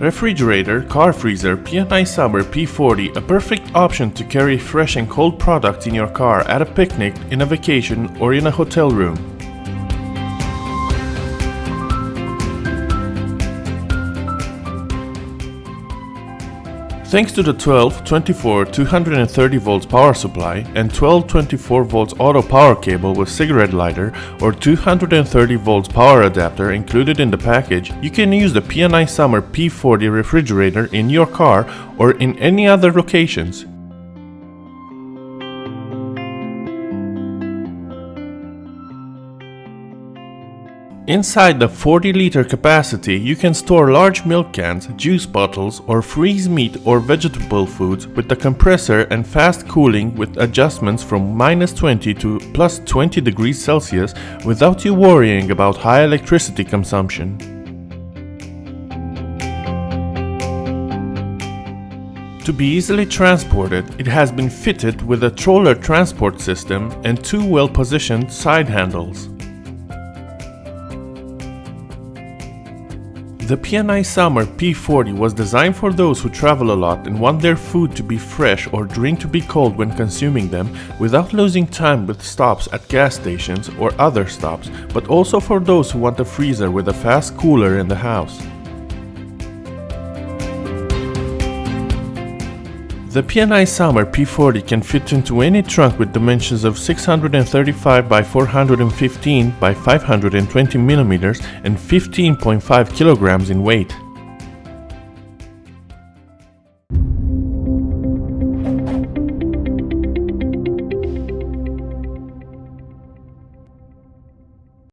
Refrigerator, car freezer, PNI Summer P40, a perfect option to carry fresh and cold products in your car at a picnic, in a vacation, or in a hotel room. Thanks to the 12, 24, 230 volts power supply and 12, 24 volts auto power cable with cigarette lighter or 230 volts power adapter included in the package, you can use the PNI Summer P40 refrigerator in your car or in any other locations. Inside the 40-liter capacity, you can store large milk cans, juice bottles, or freeze meat or vegetable foods with the compressor and fast cooling with adjustments from -20 to +20 degrees Celsius without you worrying about high electricity consumption. To be easily transported, it has been fitted with a troller transport system and two well-positioned side handles. The PNI Summer P40 was designed for those who travel a lot and want their food to be fresh or drink to be cold when consuming them without losing time with stops at gas stations or other stops, but also for those who want a freezer with a fast cooler in the house. The PNI Summer P40 can fit into any trunk with dimensions of 635 by 415 by 520 mm and 15.5 kilograms in weight.